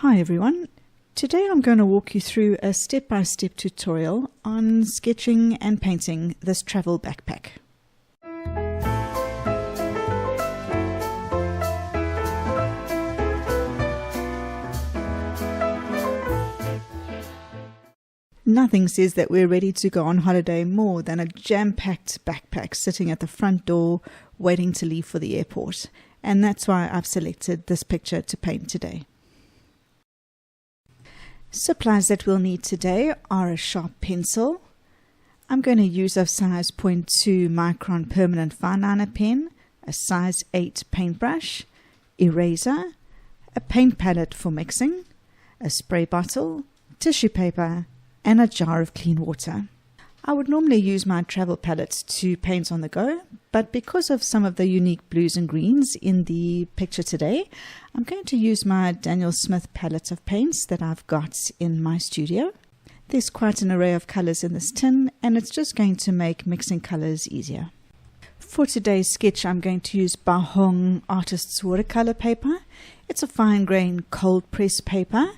Hi everyone, today I'm going to walk you through a step-by-step tutorial on sketching and painting this travel backpack. Nothing says that we're ready to go on holiday more than a jam-packed backpack sitting at the front door waiting to leave for the airport, and that's why I've selected this picture to paint today. Supplies that we'll need today are a sharp pencil. I'm going to use a size 0.2 micron permanent fineliner pen, a size 8 paintbrush, eraser, a paint palette for mixing, a spray bottle, tissue paper, and a jar of clean water. I would normally use my travel palettes to paint on the go, but because of some of the unique blues and greens in the picture today, I'm going to use my Daniel Smith palette of paints that I've got in my studio. There's quite an array of colors in this tin, and it's just going to make mixing colors easier. For today's sketch, I'm going to use Bahong Artist's Watercolor paper. It's a fine grain cold press paper,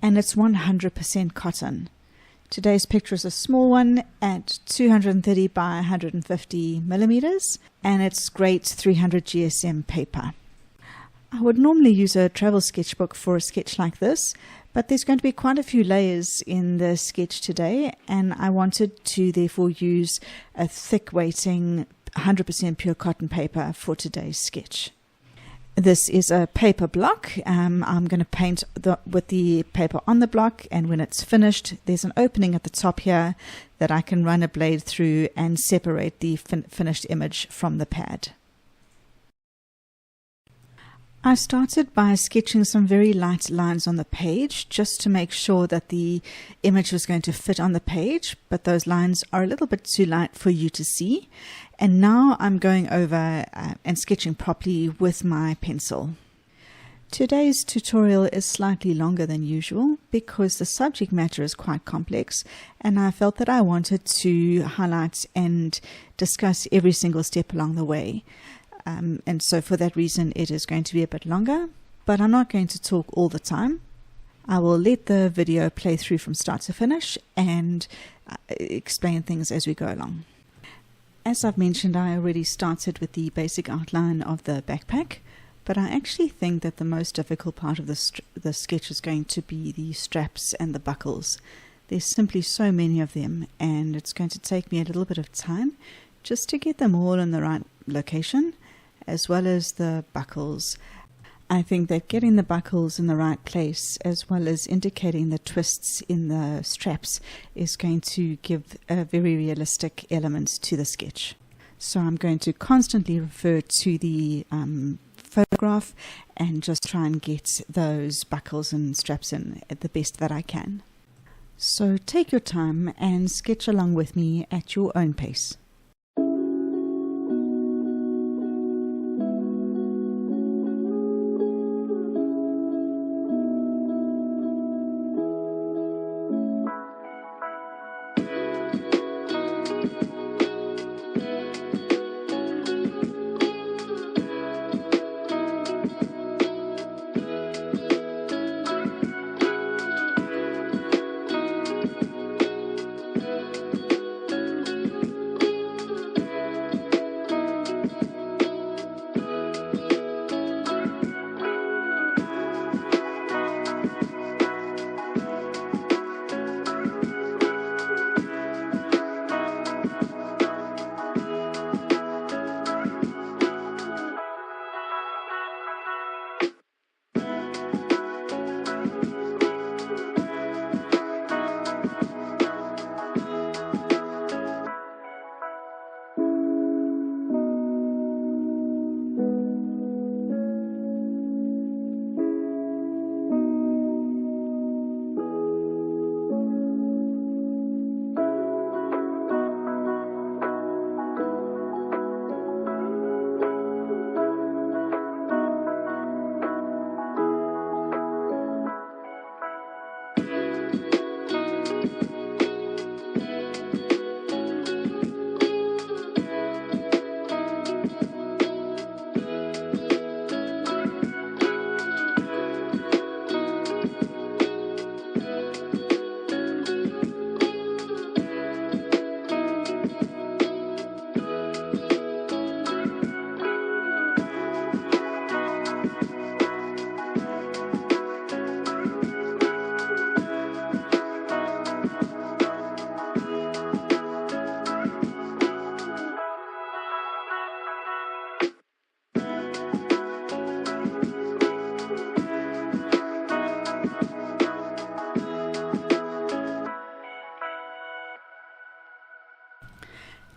and it's 100% cotton. Today's picture is a small one at 230 by 150 millimeters, and it's great 300 GSM paper. I would normally use a travel sketchbook for a sketch like this, but there's going to be quite a few layers in the sketch today, and I wanted to therefore use a thick weighting 100% pure cotton paper for today's sketch. This is a paper block. I'm going to paint with the paper on the block, and when it's finished, there's an opening at the top here that I can run a blade through and separate the finished image from the pad. I started by sketching some very light lines on the page just to make sure that the image was going to fit on the page, but those lines are a little bit too light for you to see. And now I'm going over and sketching properly with my pencil. Today's tutorial is slightly longer than usual because the subject matter is quite complex, and I felt that I wanted to highlight and discuss every single step along the way. And so for that reason it is going to be a bit longer, but I'm not going to talk all the time. I will let the video play through from start to finish and explain things as we go along. As I've mentioned, I already started with the basic outline of the backpack, but I actually think that the most difficult part of the sketch is going to be the straps and the buckles. There's simply so many of them, and it's going to take me a little bit of time just to get them all in the right location, as well as the buckles. I think that getting the buckles in the right place, as well as indicating the twists in the straps, is going to give a very realistic element to the sketch. So I'm going to constantly refer to the photograph and just try and get those buckles and straps in at the best that I can. So take your time and sketch along with me at your own pace.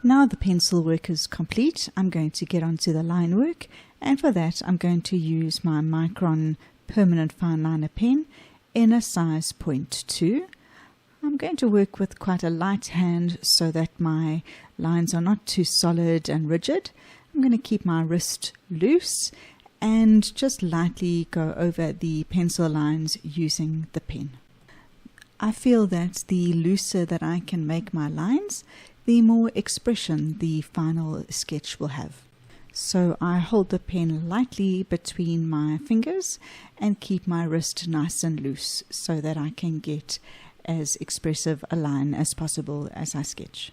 Now the pencil work is complete, I'm going to get onto the line work, and for that I'm going to use my Micron permanent fine liner pen in a size 0.2. I'm going to work with quite a light hand so that my lines are not too solid and rigid. I'm going to keep my wrist loose and just lightly go over the pencil lines using the pen. I feel that the looser that I can make my lines, the more expression the final sketch will have. So I hold the pen lightly between my fingers and keep my wrist nice and loose so that I can get as expressive a line as possible as I sketch.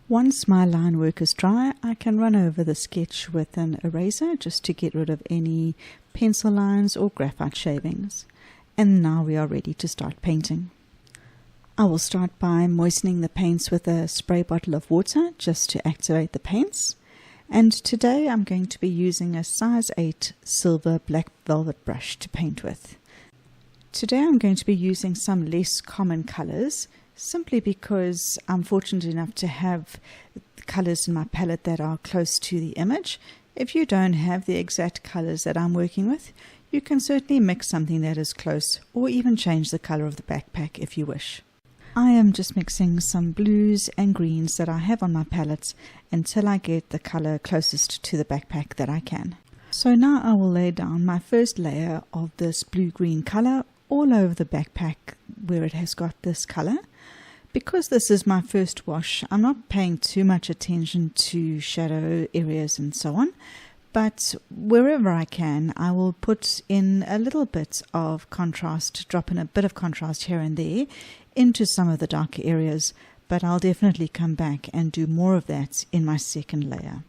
Once my line work is dry, I can run over the sketch with an eraser just to get rid of any pencil lines or graphite shavings. And now we are ready to start painting. I will start by moistening the paints with a spray bottle of water just to activate the paints. And today I'm going to be using a size 8 silver black velvet brush to paint with. Today I'm going to be using some less common colors, simply because I'm fortunate enough to have colors in my palette that are close to the image. If you don't have the exact colors that I'm working with, you can certainly mix something that is close, or even change the color of the backpack if you wish. I am just mixing some blues and greens that I have on my palette until I get the color closest to the backpack that I can. So now I will lay down my first layer of this blue-green color all over the backpack where it has got this color. Because this is my first wash, I'm not paying too much attention to shadow areas and so on, but wherever I can, I will put in a little bit of contrast, drop in a bit of contrast here and there into some of the darker areas, but I'll definitely come back and do more of that in my second layer.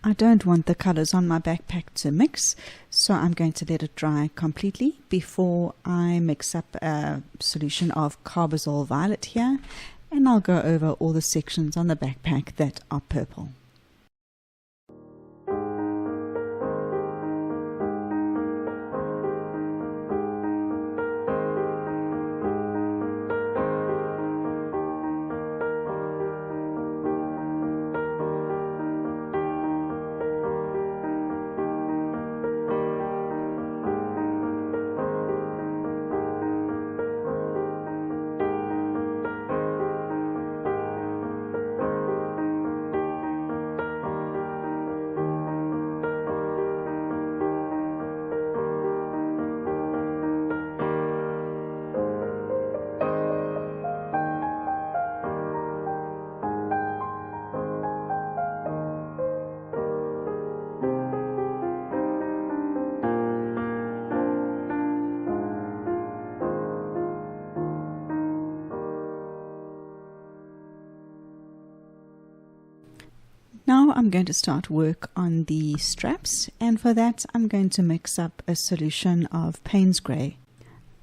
I don't want the colors on my backpack to mix, so I'm going to let it dry completely before I mix up a solution of carbazole violet here, and I'll go over all the sections on the backpack that are purple. Now I'm going to start work on the straps, and for that I'm going to mix up a solution of Payne's Grey.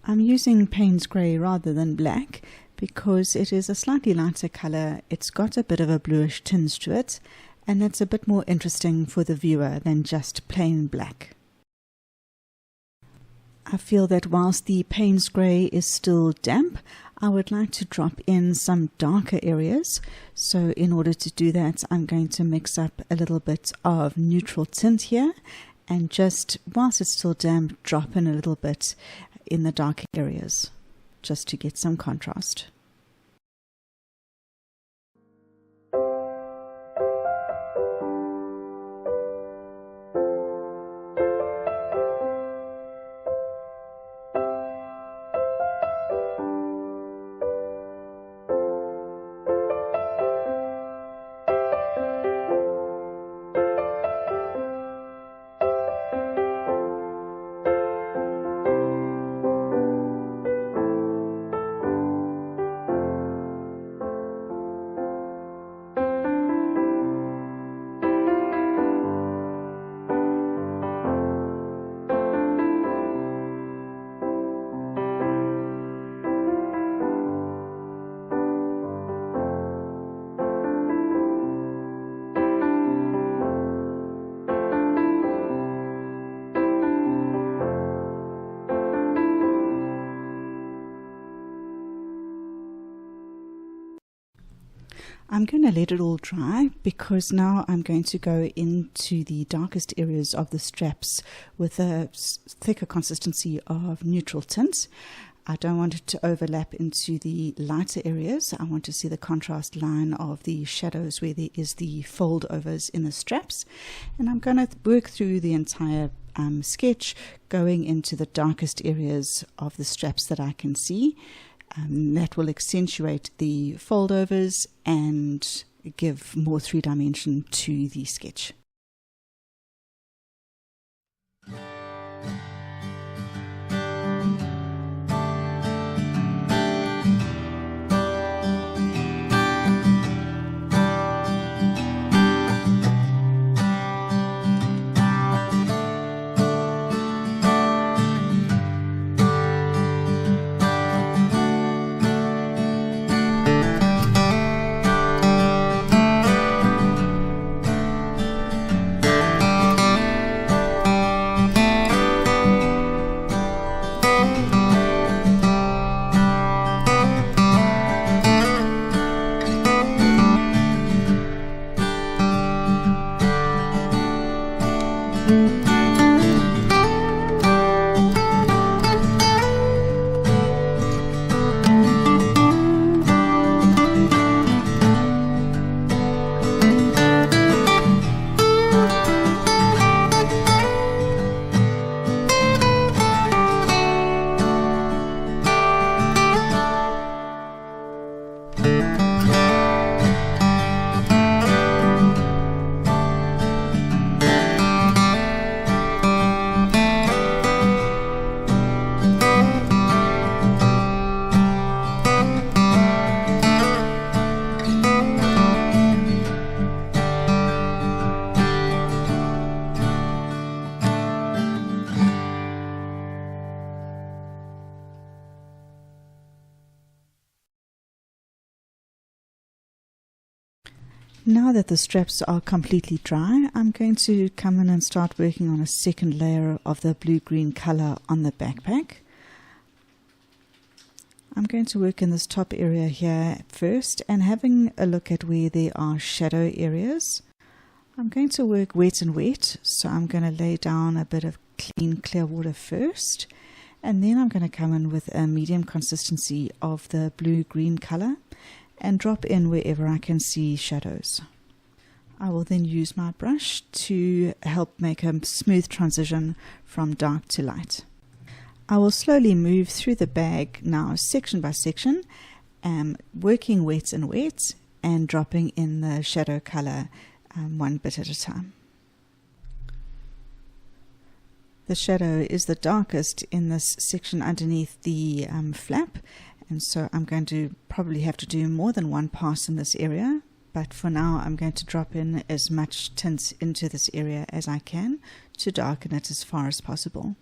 I'm using Payne's Grey rather than black because it is a slightly lighter color, it's got a bit of a bluish tinge to it, and it's a bit more interesting for the viewer than just plain black. I feel that whilst the Payne's Grey is still damp, I would like to drop in some darker areas. So in order to do that, I'm going to mix up a little bit of neutral tint here, and just whilst it's still damp, drop in a little bit in the darker areas, just to get some contrast. I'm going to let it all dry because now I'm going to go into the darkest areas of the straps with a thicker consistency of neutral tint. I don't want it to overlap into the lighter areas. I want to see the contrast line of the shadows where there is the fold overs in the straps. And I'm going to work through the entire sketch, going into the darkest areas of the straps that I can see. That will accentuate the foldovers and give more three dimension to the sketch. Now that the straps are completely dry, I'm going to come in and start working on a second layer of the blue-green color on the backpack. I'm going to work in this top area here first and having a look at where there are shadow areas. I'm going to work wet and wet, so I'm going to lay down a bit of clean clear water first, and then I'm going to come in with a medium consistency of the blue-green color and drop in wherever I can see shadows. I will then use my brush to help make a smooth transition from dark to light. I will slowly move through the bag now section by section, working wet and wet and dropping in the shadow color one bit at a time. The shadow is the darkest in this section underneath the flap, and so I'm going to probably have to do more than one pass in this area, but for now I'm going to drop in as much tint into this area as I can to darken it as far as possible.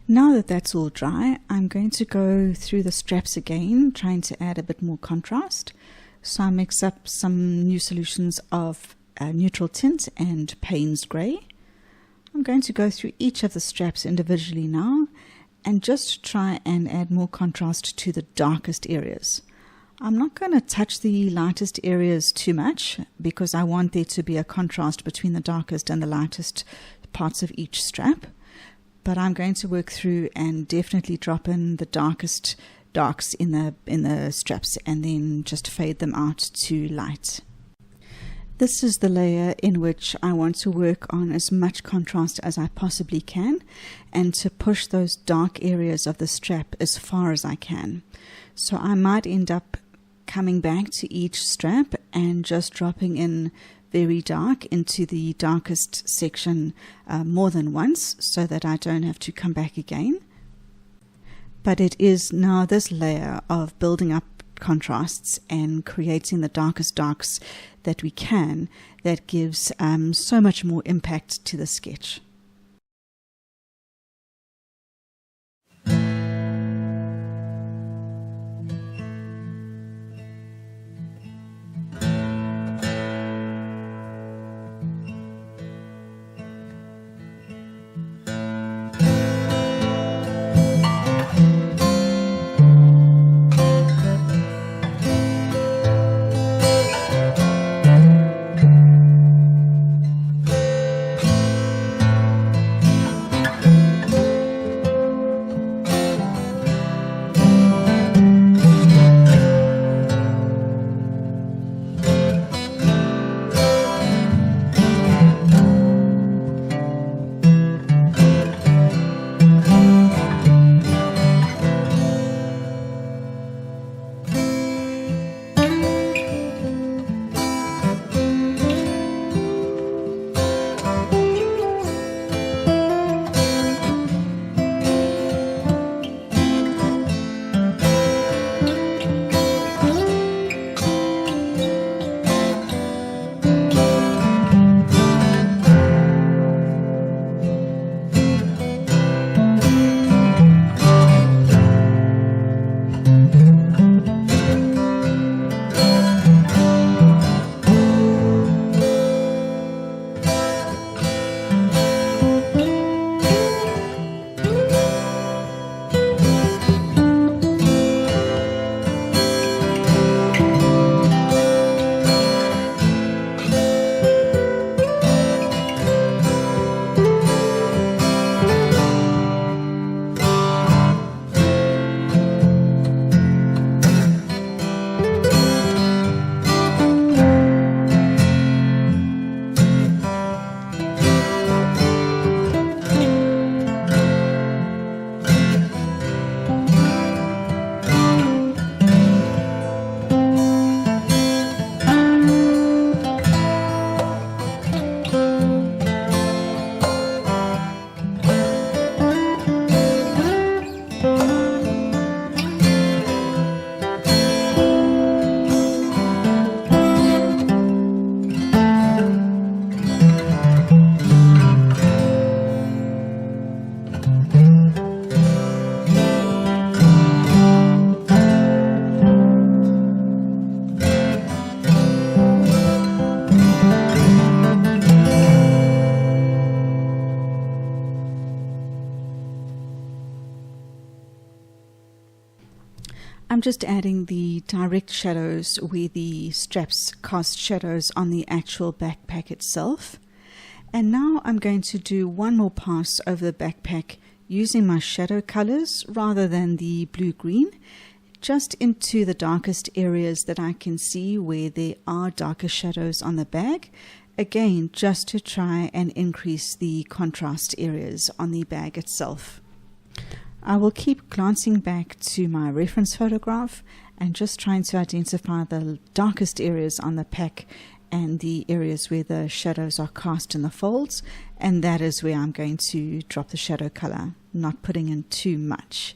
Now that that's all dry, I'm going to go through the straps again, trying to add a bit more contrast. So I mix up some new solutions of neutral tint and Payne's Grey. I'm going to go through each of the straps individually now and just try and add more contrast to the darkest areas. I'm not going to touch the lightest areas too much because I want there to be a contrast between the darkest and the lightest parts of each strap. But I'm going to work through and definitely drop in the darkest darks in the straps and then just fade them out to light. This is the layer in which I want to work on as much contrast as I possibly can and to push those dark areas of the strap as far as I can. So I might end up coming back to each strap and just dropping in very dark into the darkest section more than once so that I don't have to come back again. But it is now this layer of building up contrasts and creating the darkest darks that we can that gives so much more impact to the sketch. I'm just adding the direct shadows where the straps cast shadows on the actual backpack itself. And now I'm going to do one more pass over the backpack using my shadow colors rather than the blue-green, just into the darkest areas that I can see where there are darker shadows on the bag. Again, just to try and increase the contrast areas on the bag itself. I will keep glancing back to my reference photograph and just trying to identify the darkest areas on the pack and the areas where the shadows are cast in the folds, and that is where I'm going to drop the shadow color, not putting in too much.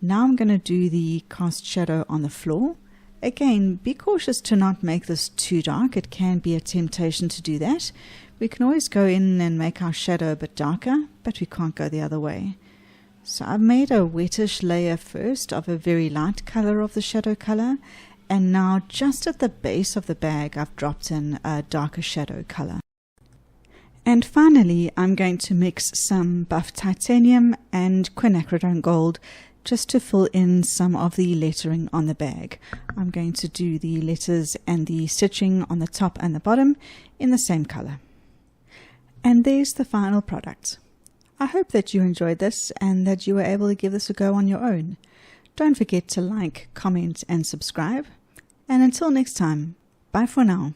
Now I'm going to do the cast shadow on the floor. Again, be cautious to not make this too dark. It can be a temptation to do that. We can always go in and make our shadow a bit darker, but we can't go the other way. So I've made a wettish layer first of a very light color of the shadow color, and now just at the base of the bag I've dropped in a darker shadow color. And finally I'm going to mix some buff titanium and quinacridone gold just to fill in some of the lettering on the bag. I'm going to do the letters and the stitching on the top and the bottom in the same color. And there's the final product. I hope that you enjoyed this and that you were able to give this a go on your own. Don't forget to like, comment and subscribe. And until next time, bye for now.